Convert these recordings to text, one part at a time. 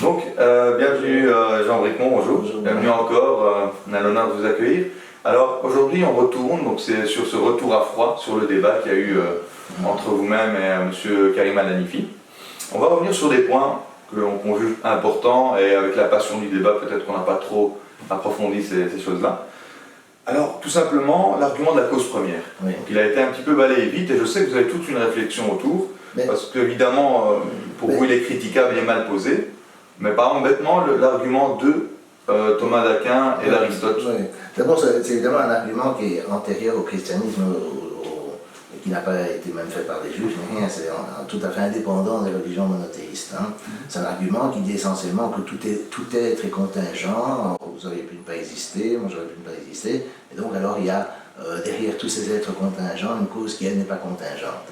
Donc, bienvenue Jean Bricmont, bonjour. Bonjour. Bienvenue encore, on a l'honneur de vous accueillir. Alors aujourd'hui on retourne, donc c'est sur ce retour à froid, sur le débat qu'il y a eu entre vous-même et M. Karim Al-Hanifi. On va revenir sur des points qu'on juge importants et avec la passion du débat, peut-être qu'on n'a pas trop approfondi ces choses-là. Alors tout simplement, l'argument de la cause première. Oui. Donc, il a été un petit peu balayé vite et je sais que vous avez toute une réflexion autour, parce qu'évidemment, pour vous il est critiquable, il est mal posé. Mais par exemple, bêtement, l'argument de Thomas d'Aquin et d'Aristote. Oui. D'abord, c'est évidemment un argument qui est antérieur au christianisme, et qui n'a pas été même fait par des juifs, mais rien, c'est tout à fait indépendant des religions monothéistes. Hein. C'est un argument qui dit essentiellement que tout être est contingent, vous auriez pu ne pas exister, moi j'aurais pu ne pas exister, et donc alors il y a derrière tous ces êtres contingents une cause qui elle n'est pas contingente.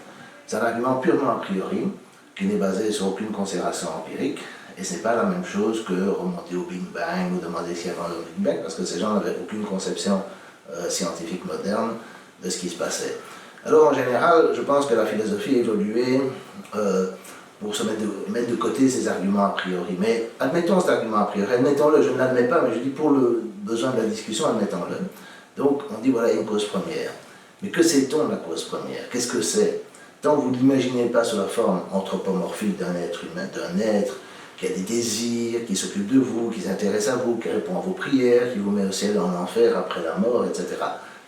C'est un argument purement a priori, qui n'est basé sur aucune considération empirique, et ce n'est pas la même chose que remonter au Big Bang ou demander s'il y avait un Big Bang, parce que ces gens n'avaient aucune conception scientifique moderne de ce qui se passait. Alors en général, je pense que la philosophie a évolué pour se mettre de côté ces arguments a priori. Mais admettons cet argument a priori, admettons-le, je ne l'admets pas, mais je dis pour le besoin de la discussion, admettons-le. Donc on dit voilà, il y a une cause première. Mais que sait-on de la cause première? Qu'est-ce que c'est? Tant que vous ne l'imaginez pas sous la forme anthropomorphique d'un être humain, d'un être qui a des désirs, qui s'occupe de vous, qui s'intéresse à vous, qui répond à vos prières, qui vous met au ciel, en enfer, après la mort, etc.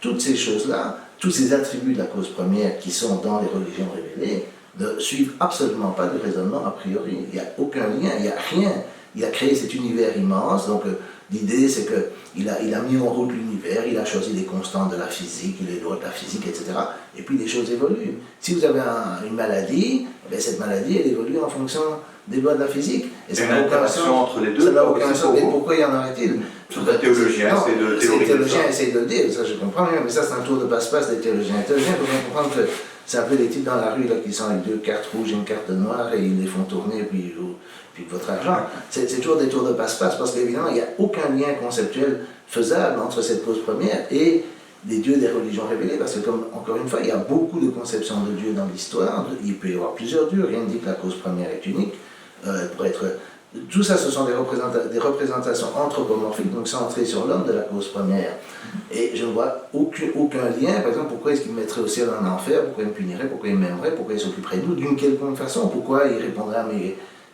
Toutes ces choses-là, tous ces attributs de la cause première qui sont dans les religions révélées, ne suivent absolument pas de raisonnement a priori. Il n'y a aucun lien, il n'y a rien. Il a créé cet univers immense, donc l'idée c'est qu'il a mis en route l'univers, il a choisi les constantes de la physique, les lois de la physique, etc. Et puis les choses évoluent. Si vous avez une maladie, eh cette maladie elle évolue en fonction des lois de la physique. Et ça n'a aucun sens entre les deux. Ça n'a aucun sens. Mais pourquoi y en aurait-il? Les théologiens essayent de le dire, ça je comprends bien, mais ça c'est un tour de passe-passe des théologiens. Les théologiens doivent bien comprendre que c'est un peu les types dans la rue là, qui sont avec deux cartes rouges et une carte noire et ils les font tourner puis votre argent. C'est toujours des tours de passe-passe parce qu'évidemment il n'y a aucun lien conceptuel faisable entre cette cause première et les dieux des religions révélées, parce que comme encore une fois il y a beaucoup de conceptions de Dieu dans l'histoire, il peut y avoir plusieurs dieux, rien ne dit que la cause première est unique, pour être... Tout ça, ce sont des représentations anthropomorphiques, donc centrées sur l'homme de la cause première. Et je ne vois aucun lien. Par exemple, pourquoi est-ce qu'il me mettrait au ciel en enfer? Pourquoi il me punirait? Pourquoi il m'aimerait? Pourquoi il s'occuperait de nous d'une quelconque façon? Pourquoi il répondrait à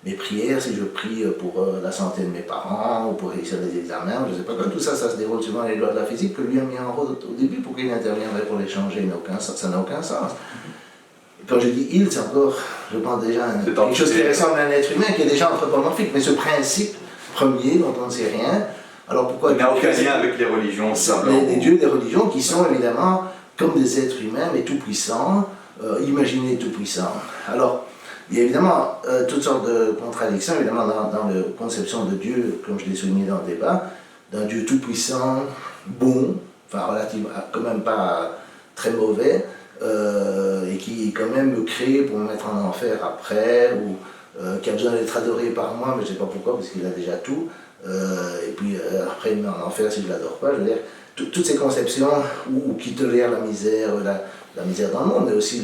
mes prières si je prie pour la santé de mes parents ou pour réussir les examens? Je ne sais pas quoi. Tout ça, ça se déroule suivant les lois de la physique que lui a mis en route au début. Pourquoi il interviendrait pour les changer? Ça n'a aucun sens. Quand je dis il, c'est encore, je pense déjà quelque chose qui ressemble à un être humain, qui est déjà anthropomorphique, mais ce principe premier dont on ne sait rien, alors pourquoi... Il n'y a aucun lien avec les religions. Les dieux des religions qui sont évidemment comme des êtres humains, mais tout-puissants, imaginés tout-puissants. Alors, il y a évidemment toutes sortes de contradictions, évidemment, dans la conception de Dieu, comme je l'ai souligné dans le débat, d'un Dieu tout-puissant, bon, enfin relativement, quand même pas très mauvais, et qui quand même me crée pour me mettre en enfer après, ou qui a besoin d'être adoré par moi, mais je ne sais pas pourquoi, parce qu'il a déjà tout, et puis après il me met en enfer si je ne l'adore pas. Je veux dire, toutes ces conceptions, ou qui tolèrent la misère dans le monde, mais aussi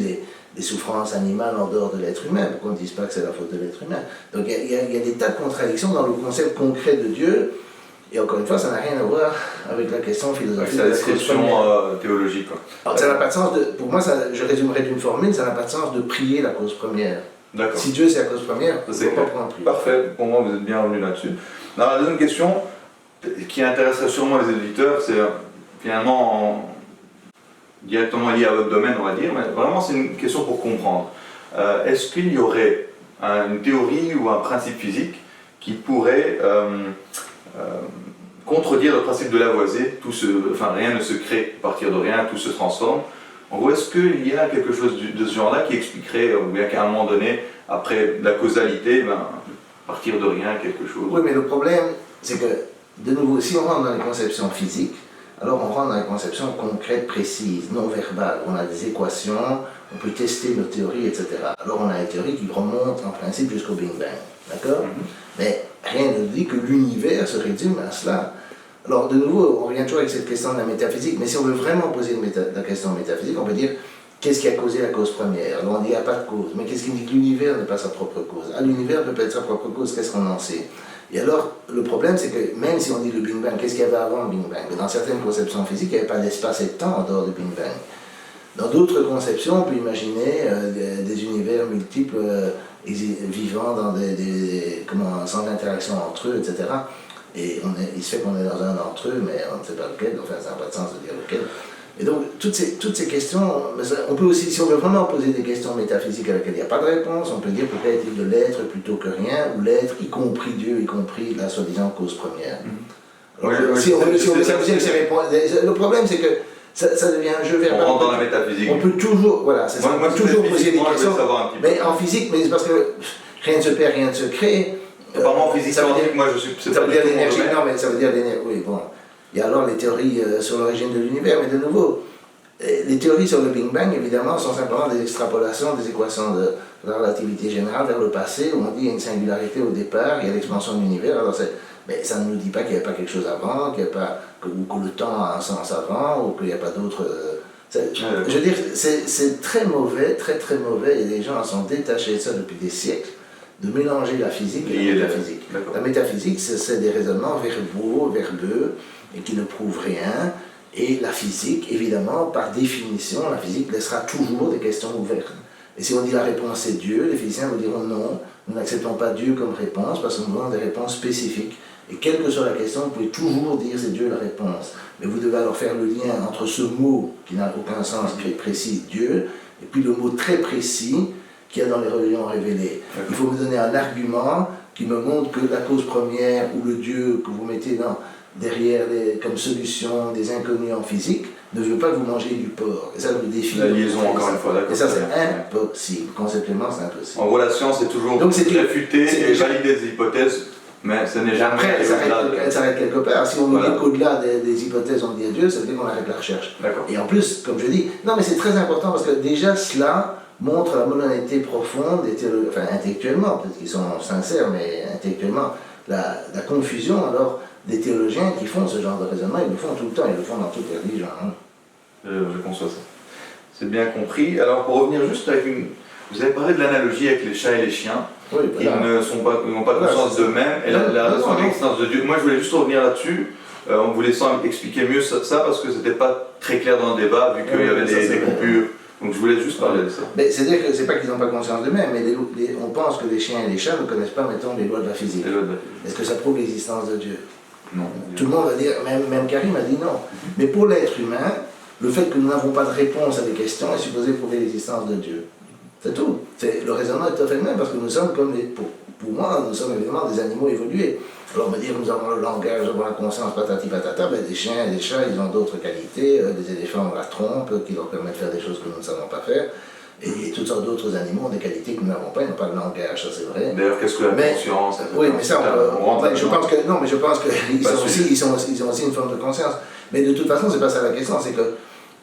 les souffrances animales en dehors de l'être humain, pourquoi on ne dise pas que c'est la faute de l'être humain. Donc il y a des tas de contradictions dans le concept concret de Dieu. Et encore une fois, ça n'a rien à voir avec la question philosophique. C'est la description théologique. Alors, ça n'a pas de sens pour moi, je résumerai d'une formule, ça n'a pas de sens de prier la cause première. Si Dieu c'est la cause première, on ne peut pas prendre prier. Parfait, pour moi vous êtes bien revenu là-dessus. La deuxième question, qui intéresserait sûrement les éditeurs, c'est finalement directement lié à votre domaine, on va dire, mais vraiment c'est une question pour comprendre. Est-ce qu'il y aurait une théorie ou un principe physique qui pourrait contredire le principe de Lavoisier, rien ne se crée à partir de rien, tout se transforme. En gros, est-ce qu'il y a quelque chose de ce genre-là qui expliquerait, ou bien qu'à un moment donné, après la causalité, à partir de rien, quelque chose? Oui, mais le problème, c'est que, de nouveau, si on rentre dans les conceptions physiques, alors on rentre dans les conceptions concrètes, précises, non verbales. On a des équations, on peut tester nos théories, etc. Alors on a une théorie qui remonte en principe jusqu'au Big Bang, d'accord? Mais rien ne dit que l'univers se réduit à cela. Alors de nouveau, on revient toujours avec cette question de la métaphysique, mais si on veut vraiment poser la question métaphysique, on peut dire qu'est-ce qui a causé la cause première? Alors on dit il n'y a pas de cause, mais qu'est-ce qui dit que l'univers n'est pas sa propre cause? Ah, l'univers peut pas être sa propre cause, qu'est-ce qu'on en sait? Et alors, le problème, c'est que même si on dit le Big Bang, qu'est-ce qu'il y avait avant le Big Bang? Dans certaines conceptions physiques, il n'y avait pas d'espace et de temps en dehors du Big Bang. Dans d'autres conceptions, on peut imaginer des univers multiples vivant dans sans interaction entre eux, etc. Et il se fait qu'on est dans un entre eux, mais on ne sait pas lequel, enfin ça n'a pas de sens de dire lequel. Et donc, toutes ces questions, on peut aussi, si on veut vraiment poser des questions métaphysiques à laquelle il n'y a pas de réponse, on peut dire peut-être de l'être plutôt que rien, ou l'être, y compris Dieu, y compris la soi-disant cause première. Alors, si on veut s'amuser avec ces réponses, le problème c'est que ça devient un jeu verbal. On rentre dans la métaphysique. On peut toujours, voilà, c'est ça, on peut toujours poser des questions, mais en physique, mais c'est parce que rien ne se perd, rien ne se crée. Apparemment en physique quantique, moi je suis... Ça veut dire l'énergie, non mais ça veut dire l'énergie, oui bon. Il y a alors les théories sur l'origine de l'univers, mais de nouveau, les théories sur le Big Bang, évidemment, sont simplement des extrapolations des équations de la relativité générale vers le passé, où on dit qu'il y a une singularité au départ, il y a l'expansion de l'univers, alors mais ça ne nous dit pas qu'il n'y avait pas quelque chose avant, que le temps a un sens avant, ou qu'il n'y a pas d'autres... je veux dire, c'est très mauvais, très très mauvais, et les gens en sont détachés de ça depuis des siècles, de mélanger la physique et la métaphysique. La métaphysique, c'est des raisonnements verbeux, et qui ne prouvent rien, et la physique, évidemment, par définition, la physique laissera toujours des questions ouvertes. Et si on dit la réponse est Dieu, les physiciens vous diront non, nous n'acceptons pas Dieu comme réponse, parce que nous voulons des réponses spécifiques. Et quelle que soit la question, vous pouvez toujours dire c'est Dieu la réponse. Mais vous devez alors faire le lien entre ce mot, qui n'a aucun sens précis, Dieu, et puis le mot très précis qu'il y a dans les religions révélées. Il faut me donner un argument qui me montre que la cause première, ou le Dieu que vous mettez derrière comme solution des inconnus en physique, ne veut pas que vous mangez du porc. Et ça, le défi. La liaison, encore une fois, d'accord. Et ça, c'est impossible. Conceptuellement, c'est impossible. En gros, la science est toujours réfuter et valider des hypothèses, mais ce n'est jamais... Après, elle s'arrête quelque part. Si on nous dit qu'au-delà des hypothèses, on dit à Dieu, ça veut dire qu'on arrête la recherche. Et en plus, comme je dis, non, mais c'est très important parce que déjà, cela montre la monolité profonde des théologiens, enfin intellectuellement, peut-être qu'ils sont sincères, mais intellectuellement, la confusion, alors, des théologiens qui font ce genre de raisonnement, ils le font tout le temps, ils le font dans toutes les religions. Hein. Je conçois ça. C'est bien compris. Alors pour revenir juste avec une... Vous avez parlé de l'analogie avec les chats et les chiens, qui n'ont pas conscience d'eux-mêmes, et la raison de l'existence de Dieu. Moi je voulais juste revenir là-dessus, en vous laissant expliquer mieux ça, parce que c'était pas très clair dans le débat, vu qu'il y avait des coupures. Donc je voulais juste parler de ça. C'est-à-dire que c'est pas qu'ils n'ont pas conscience d'eux-mêmes, mais on pense que les chiens et les chats ne connaissent pas, mettons, les lois de la physique. Est-ce que ça prouve l'existence de Dieu? Non. Tout le monde va dire, même Karim a dit non. Mais pour l'être humain, le fait que nous n'avons pas de réponse à des questions est supposé prouver l'existence de Dieu. C'est tout. Le raisonnement est tout à fait le même, parce que nous sommes comme pour moi, nous sommes évidemment des animaux évolués. Alors on va dire que nous avons le langage, nous avons la conscience, patati patata, ben, des chiens et des chats, ils ont d'autres qualités, des éléphants ont la trompe, qui leur permet de faire des choses que nous ne savons pas faire. Et toutes sortes d'autres animaux ont des qualités que nous n'avons pas, ils n'ont pas de langage, ça c'est vrai. D'ailleurs, qu'est-ce que la conscience? Oui, mais ça, je pense que non, mais je pense qu'ils ont aussi une forme de conscience. Mais de toute façon, c'est pas ça la question, c'est que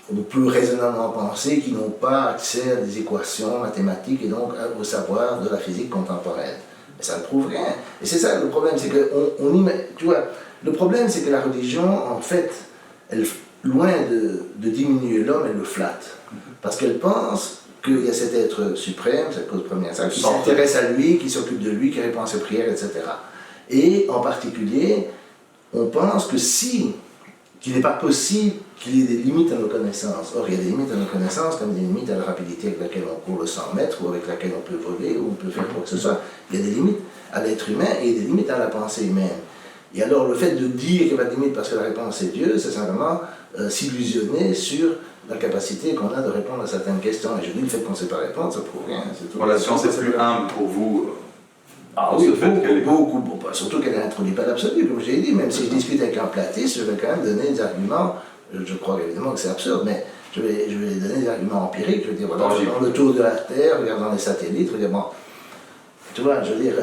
on peut raisonnablement penser qu'ils n'ont pas accès à des équations mathématiques et donc au savoir de la physique contemporaine. Mais ça ne prouve rien. Et c'est ça le problème, c'est que tu vois, le problème c'est que la religion, en fait, elle, loin de diminuer l'homme, elle le flatte. Parce qu'elle pense qu'il y a cet être suprême, cette cause première, ça, qui s'intéresse à lui, qui s'occupe de lui, qui répond à ses prières, etc. Et en particulier, on pense que qu'il n'est pas possible qu'il y ait des limites à nos connaissances. Or, il y a des limites à nos connaissances, comme des limites à la rapidité avec laquelle on court le 100 mètres, ou avec laquelle on peut voler, ou on peut faire quoi que ce soit. Il y a des limites à l'être humain et des limites à la pensée humaine. Et alors, le fait de dire qu'il n'y a pas de limite parce que la réponse est Dieu, c'est simplement s'illusionner sur la capacité qu'on a de répondre à certaines questions. Et je dis, le fait qu'on ne sait pas répondre, ça ne prouve rien. Bon, la science est plus humble pour vous. Oui, beaucoup, surtout qu'elle n'introduit pas l'absolu, comme j'ai dit. Même si je discute avec un platiste, je vais quand même donner des arguments. Je crois évidemment que c'est absurde, mais je vais donner des arguments empiriques. Je vais dire, voilà, dans le tour de la Terre, regardant les satellites, je vais dire, bon, tu vois, je veux dire,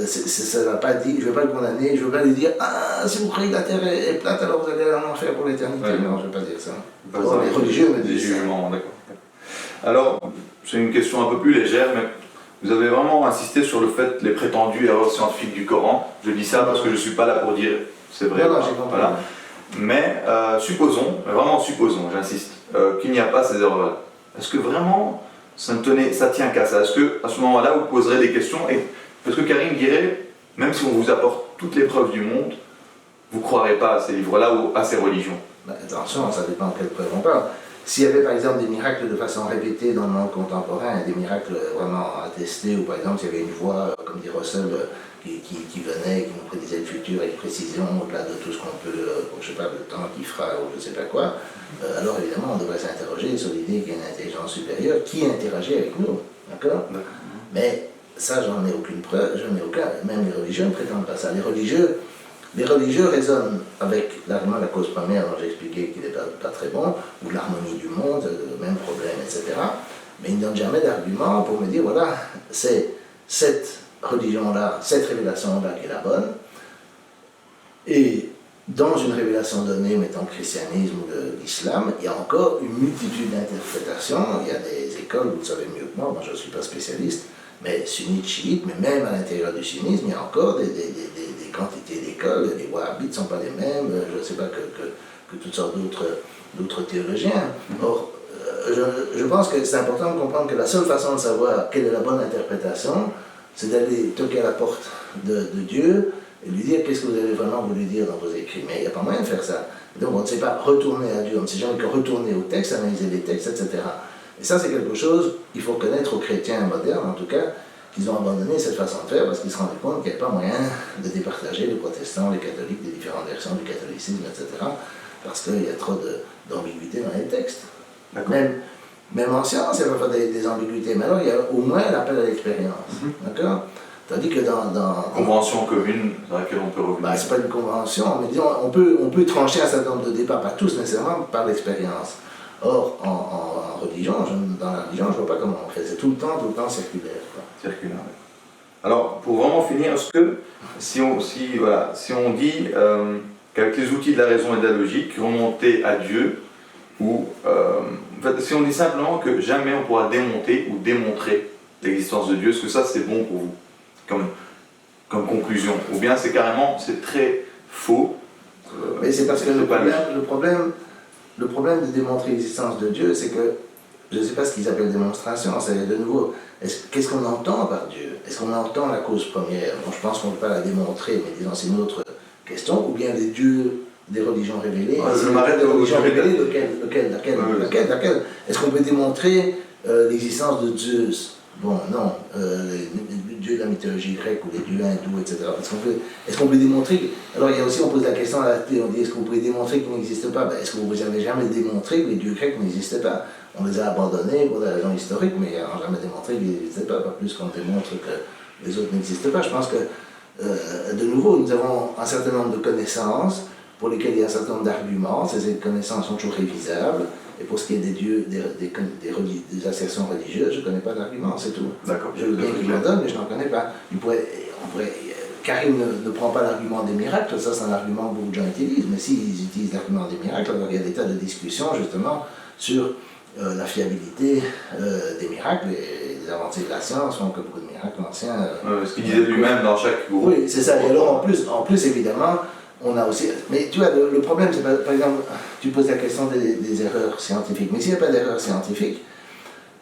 ça va pas dire, je ne vais pas le condamner, je ne vais pas lui dire, ah, si vous croyez que la Terre est plate, alors vous allez en enfer pour l'éternité. Ouais. Non, je ne vais pas dire ça. Les religieux me disent jugements, d'accord. Alors, c'est une question un peu plus légère, mais vous avez vraiment insisté sur le fait, les prétendues erreurs scientifiques du Coran. Je dis ça parce que je ne suis pas là pour dire c'est vrai. Non, j'ai compris. Voilà. Mais supposons, j'insiste, qu'il n'y a pas ces erreurs-là. Est-ce que vraiment ça tient qu'à ça? Est-ce qu'à ce moment-là, vous poserez des questions parce que Karim dirait, même si on vous apporte toutes les preuves du monde, vous ne croirez pas à ces livres-là ou à ces religions. Ben, attention, ça dépend de quelle preuve on parle. S'il y avait par exemple des miracles de façon répétée dans le monde contemporain, des miracles vraiment attestés, ou par exemple s'il y avait une voix, comme dit Russell, qui venait, qui nous prédisait le futur avec précision, au-delà de tout ce qu'on peut, je sais pas, le temps qui fera ou je sais pas quoi, alors évidemment on devrait s'interroger sur l'idée qu'il y a une intelligence supérieure qui interagit avec nous, d'accord? Mais ça, j'en ai aucune preuve, j'en ai aucun, même les religieux ne prétendent pas ça. Les religieux raisonnent avec l'argument de la cause première dont j'ai expliqué qu'il n'est pas très bon, ou l'harmonie du monde, le même problème, etc. Mais ils ne donnent jamais d'argument pour me dire, voilà, c'est cette religion-là, cette révélation-là qui est la bonne, et dans une révélation donnée, mettons le christianisme ou l'islam, il y a encore une multitude d'interprétations, il y a des écoles, vous le savez mieux que moi je ne suis pas spécialiste, mais sunnite, chiite, mais même à l'intérieur du sunnisme, il y a encore des quantités d'écoles, les wahhabites ne sont pas les mêmes, je ne sais pas que toutes sortes d'autres théologiens. Or, je pense que c'est important de comprendre que la seule façon de savoir quelle est la bonne interprétation, c'est d'aller toquer à la porte de Dieu et lui dire qu'est-ce que vous avez vraiment voulu dire dans vos écrits. Mais il n'y a pas moyen de faire ça. Donc on ne sait pas retourner à Dieu, on ne sait jamais que retourner au texte, analyser les textes, etc. Et ça, c'est quelque chose qu'il faut reconnaître aux chrétiens modernes, en tout cas, qu'ils ont abandonné cette façon de faire parce qu'ils se rendaient compte qu'il n'y a pas moyen de départager les protestants, les catholiques, des différentes versions du catholicisme, etc. Parce qu'il y a trop d'ambiguïté dans les textes. Même en science, il y a parfois des ambiguïtés, mais alors il y a au moins l'appel à l'expérience. D'accord? Tandis que dans convention commune dans laquelle on peut revenir. C'est pas une convention, mais disons, on peut trancher un certain nombre de débats, pas tous nécessairement, par l'expérience. Or, en religion, dans la religion, je ne vois pas comment on fait. C'est tout le temps circulaire. Circulaire, oui. Alors, pour vraiment finir, est-ce que si on dit qu'avec les outils de la raison et de la logique, remonter à Dieu, ou en fait, si on dit simplement que jamais on pourra démonter ou démontrer l'existence de Dieu, est-ce que ça c'est bon pour vous comme conclusion? Ou bien c'est carrément, c'est très faux? Mais c'est parce que le problème de démontrer l'existence de Dieu, c'est que, je ne sais pas ce qu'ils appellent démonstration, c'est de nouveau, qu'est-ce qu'on entend par Dieu? Est-ce qu'on entend la cause première? Bon, je pense qu'on ne peut pas la démontrer, mais disons c'est une autre question, ou bien les dieux des religions révélées. Je m'arrête aux religions révélées. Laquelle? Est-ce qu'on peut démontrer l'existence de Zeus? Bon, non, les dieux de la mythologie grecque ou les dieux hindous, etc. Est-ce qu'on peut démontrer? Alors, il y a aussi, on pose la question à la télé, on dit est-ce que vous pouvez démontrer qu'ils n'existent pas? Est-ce que vous n'avez jamais démontré que les dieux grecs n'existaient pas? On les a abandonnés pour des raisons historiques, mais on n'a jamais démontré qu'ils n'existaient pas plus qu'on démontre que les autres n'existent pas. Je pense que, de nouveau, nous avons un certain nombre de connaissances pour lesquelles il y a un certain nombre d'arguments. Ces connaissances sont toujours révisables. Et pour ce qui est des dieux, des assertions religieuses, je ne connais pas d'argument, c'est tout. D'accord. Je veux bien qu'ils me le donnent, mais je n'en connais pas. Karim ne prend pas l'argument des miracles, ça c'est un argument que beaucoup de gens utilisent, mais s'ils utilisent l'argument des miracles, alors il y a des tas de discussions justement sur la fiabilité des miracles et des avancées de la science font que beaucoup de miracles anciens. Ce qu'il disait lui-même dans chaque groupe. Oui, c'est ça. Et alors en plus évidemment, on a aussi. Mais tu vois, le problème, c'est par exemple, tu poses la question des erreurs scientifiques. Mais s'il n'y a pas d'erreurs scientifiques,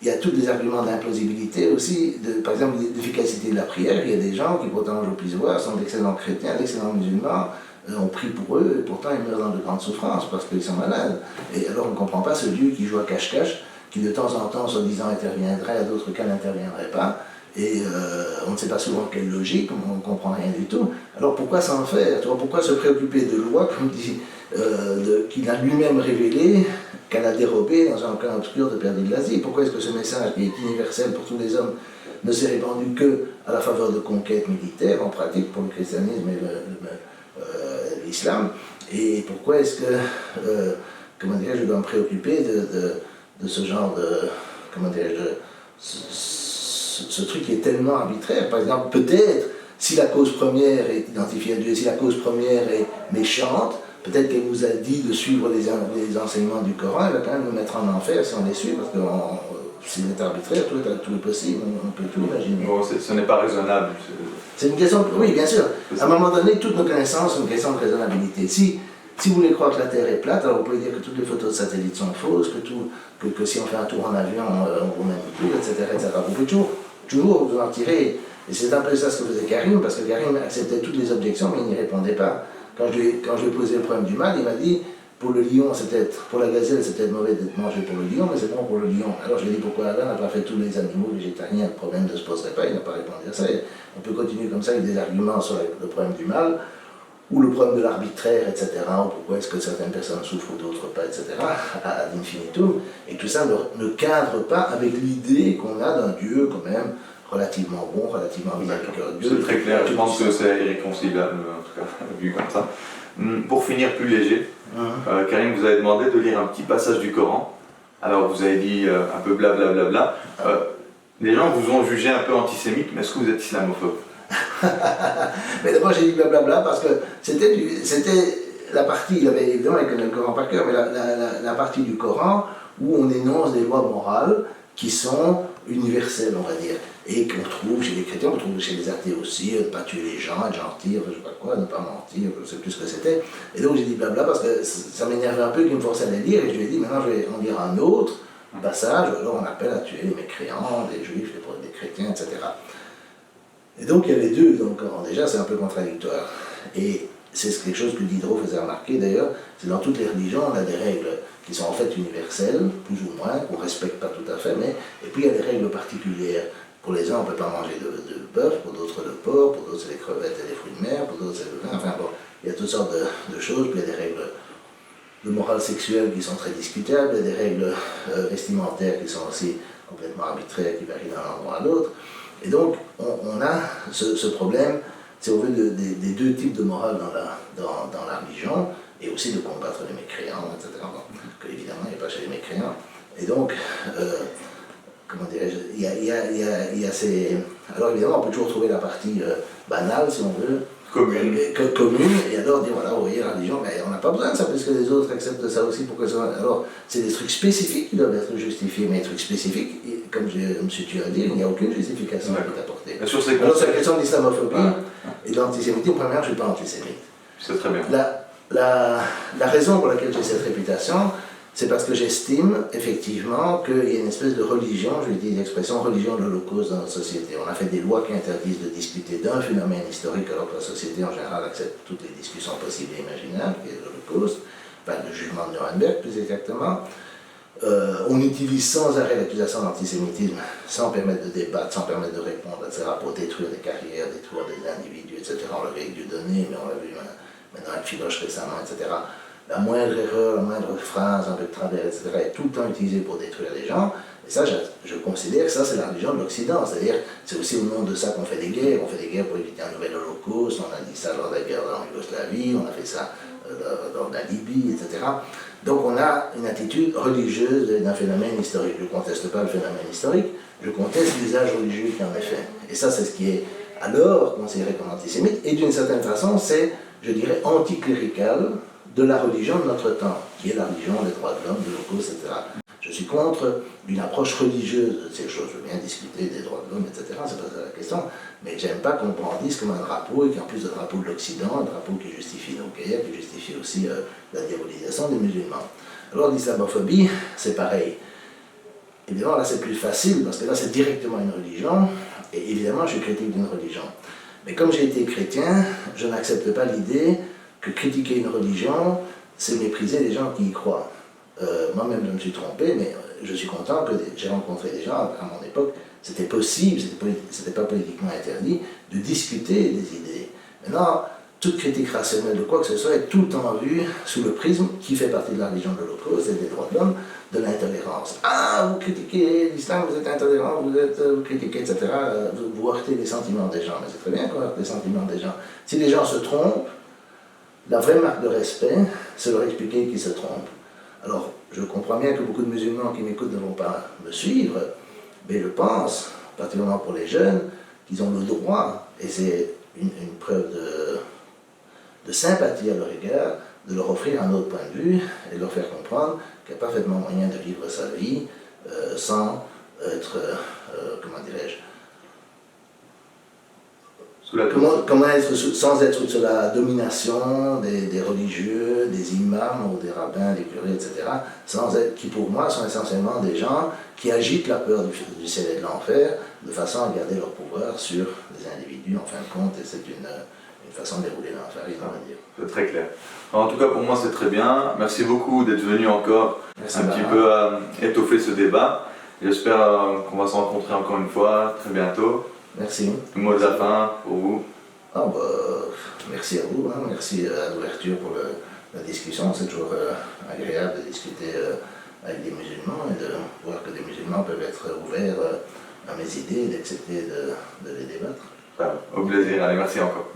il y a tous les arguments d'implausibilité aussi, par exemple l'efficacité de la prière. Il y a des gens qui, pourtant, je puis voir, sont d'excellents chrétiens, d'excellents musulmans, on prie pour eux, et pourtant ils meurent dans de grandes souffrances parce qu'ils sont malades. Et alors on ne comprend pas ce Dieu qui joue à cache-cache, qui de temps en temps, soi-disant, interviendrait, à d'autres cas n'interviendrait pas. Et on ne sait pas souvent quelle logique, on ne comprend rien du tout. Alors pourquoi s'en faire? Pourquoi se préoccuper de lois, comme dit, qu'il a lui-même révélé, qu'elle a dérobé dans un coin obscur de Perdu de l'Asie? Pourquoi est-ce que ce message qui est universel pour tous les hommes ne s'est répandu qu'à la faveur de conquêtes militaires, en pratique pour le christianisme et l'islam? Et pourquoi est-ce que, je dois me préoccuper de ce genre de, ce truc qui est tellement arbitraire? Par exemple, peut-être, si la cause première est identifiée à Dieu, si la cause première est méchante, peut-être qu'elle vous a dit de suivre les enseignements du Coran, elle va quand même nous mettre en enfer si on les suit, parce que s'il est arbitraire, tout est possible, on peut tout imaginer. Bon, ce n'est pas raisonnable. C'est une question, oui, bien sûr. À un moment donné, toutes nos connaissances sont une question de raisonnabilité. Si vous voulez croire que la Terre est plate, alors vous pouvez dire que toutes les photos de satellites sont fausses, que si on fait un tour en avion, on vous manipule, etc. Vous pouvez toujours vous en tirer Et c'est un peu ça ce que faisait Karim, parce que Karim acceptait toutes les objections, mais il n'y répondait pas. Quand je lui ai posé le problème du mal, il m'a dit, pour le lion, pour la gazelle, c'est peut-être mauvais d'être mangé pour le lion, mais c'est bon pour le lion. Alors je lui ai dit, pourquoi Allah n'a pas fait tous les animaux végétariens, le problème ne se poserait pas, il n'a pas répondu à ça. Et on peut continuer comme ça avec des arguments sur le problème du mal, ou le problème de l'arbitraire, etc., ou pourquoi est-ce que certaines personnes souffrent ou d'autres pas, etc., ad infinitum. Et tout ça ne cadre pas avec l'idée qu'on a d'un Dieu quand même relativement bon, relativement miséricordieux. C'est très clair, je pense que c'est irréconciliable, en tout cas, vu comme ça. Pour finir plus léger, Karim vous avez demandé de lire un petit passage du Coran. Alors vous avez dit un peu blablabla. Les gens vous ont jugé un peu antisémite, mais est-ce que vous êtes islamophobe? Mais d'abord j'ai dit blablabla parce que c'était la partie, évidemment il connaît le Coran par cœur, mais la partie du Coran où on énonce des lois morales qui sont universelles, on va dire, et qu'on trouve chez les chrétiens, on trouve chez les athées aussi, ne pas tuer les gens, être gentil, je sais pas quoi, ne pas mentir, je sais plus ce que c'était. Et donc j'ai dit blabla parce que ça m'énervait un peu qu'il me forçait à les lire, et je lui ai dit maintenant je vais en lire un autre passage, alors on appelle à tuer les mécréants, les juifs, les chrétiens, etc. Et donc il y a les deux, donc déjà c'est un peu contradictoire. Et c'est quelque chose que Diderot faisait remarquer d'ailleurs, c'est dans toutes les religions, on a des règles qui sont en fait universelles, plus ou moins, qu'on ne respecte pas tout à fait, mais et puis il y a des règles particulières. Pour les uns, on ne peut pas manger de bœuf, pour d'autres le porc, pour d'autres c'est les crevettes et les fruits de mer, pour d'autres c'est le vin, enfin bon, il y a toutes sortes de choses, puis il y a des règles de morale sexuelle qui sont très discutables, il y a des règles vestimentaires qui sont aussi complètement arbitraires, qui varient d'un endroit à l'autre. Et donc, on a ce problème, si on veut, des deux types de morale dans la religion, et aussi de combattre les mécréants, etc. Bon, que évidemment, il n'y a pas chez les mécréants. Et donc, comment dirais-je, il y a ces... Alors évidemment, on peut toujours trouver la partie banale, si on veut, commune, et alors dire, voilà, vous voyez, la religion, mais on n'a pas besoin de ça, parce que les autres acceptent ça aussi, pour que ça... Alors, c'est des trucs spécifiques qui doivent être justifiés, mais les trucs spécifiques, comme M. Thieu a dit, il n'y a aucune justification qui est apportée. Alors, sur la question de l'islamophobie et de l'antisémitisme, premièrement, je ne suis pas antisémite. C'est très bien. La raison pour laquelle j'ai cette réputation, c'est parce que j'estime effectivement qu'il y a une espèce de religion, je dis l'expression religion de l'Holocauste dans notre société. On a fait des lois qui interdisent de discuter d'un phénomène historique alors que la société en général accepte toutes les discussions possibles et imaginables, qui est l'Holocauste, enfin le jugement de Nuremberg plus exactement. On utilise sans arrêt l'accusation d'antisémitisme sans permettre de débattre, sans permettre de répondre, etc., pour détruire des carrières, détruire des individus, etc. On l'avait avec Dieudonné, mais on l'a vu maintenant avec Filoche récemment, etc. La moindre erreur, la moindre phrase, un peu de travers, etc., est tout le temps utilisée pour détruire les gens. Et ça, je considère que ça, c'est la religion de l'Occident. C'est-à-dire, c'est aussi au nom de ça qu'on fait des guerres. On fait des guerres pour éviter un nouvel holocauste. On a dit ça lors de la guerre en Yougoslavie, on a fait ça lors de la Libye, etc. Donc on a une attitude religieuse d'un phénomène historique. Je ne conteste pas le phénomène historique, je conteste l'usage religieux qui en est fait. Et ça, c'est ce qui est alors considéré comme antisémite. Et d'une certaine façon, c'est, je dirais, anticlérical de la religion de notre temps, qui est la religion des droits de l'homme, de l'Holocauste, etc. Je suis contre une approche religieuse de ces choses. Je veux bien discuter des droits de l'homme, etc. C'est pas ça la question. Mais j'aime pas qu'on brandisse comme un drapeau, et qu'en plus de drapeau de l'Occident, un drapeau qui justifie nos guerres, qui justifie aussi la diabolisation des musulmans. Alors l'islamophobie, c'est pareil. Évidemment, là c'est plus facile, parce que là c'est directement une religion, et évidemment je suis critique d'une religion. Mais comme j'ai été chrétien, je n'accepte pas l'idée que critiquer une religion, c'est mépriser les gens qui y croient. Moi-même, je me suis trompé, mais je suis content que j'ai rencontré des gens à mon époque. C'était possible, c'était pas politiquement interdit, de discuter des idées. Maintenant, toute critique rationnelle de quoi que ce soit est tout le temps vue sous le prisme qui fait partie de la religion de l'Holocauste et des droits de l'homme, de l'intolérance. Ah, vous critiquez l'islam, vous êtes intolérant, vous critiquez, etc. Vous heurtez les sentiments des gens. Mais c'est très bien qu'on heurte les sentiments des gens. Si les gens se trompent, la vraie marque de respect, c'est leur expliquer qu'ils se trompent. Alors, je comprends bien que beaucoup de musulmans qui m'écoutent ne vont pas me suivre, mais je pense, particulièrement pour les jeunes, qu'ils ont le droit, et c'est une preuve de sympathie à leur égard, de leur offrir un autre point de vue et de leur faire comprendre qu'il y a parfaitement moyen de vivre sa vie sans être, comment dirais-je, Sous la Comment être sans être sous la domination des religieux, des imams ou des rabbins, des curés, etc. Sans être, qui pour moi sont essentiellement des gens qui agitent la peur du ciel et de l'enfer de façon à garder leur pouvoir sur les individus en fin de compte, et c'est une façon de dérouler l'enfer, il va dire. C'est très clair. En tout cas pour moi c'est très bien. Merci beaucoup d'être venu encore Merci, un petit peu étoffer ce débat. J'espère qu'on va se rencontrer encore une fois très bientôt. Merci. Le mot de la fin pour vous. Ah bah, merci à vous, hein. Merci à l'ouverture pour la discussion. C'est toujours agréable de discuter avec des musulmans et de voir que des musulmans peuvent être ouverts à mes idées et d'accepter de les débattre. Au plaisir, allez, merci encore.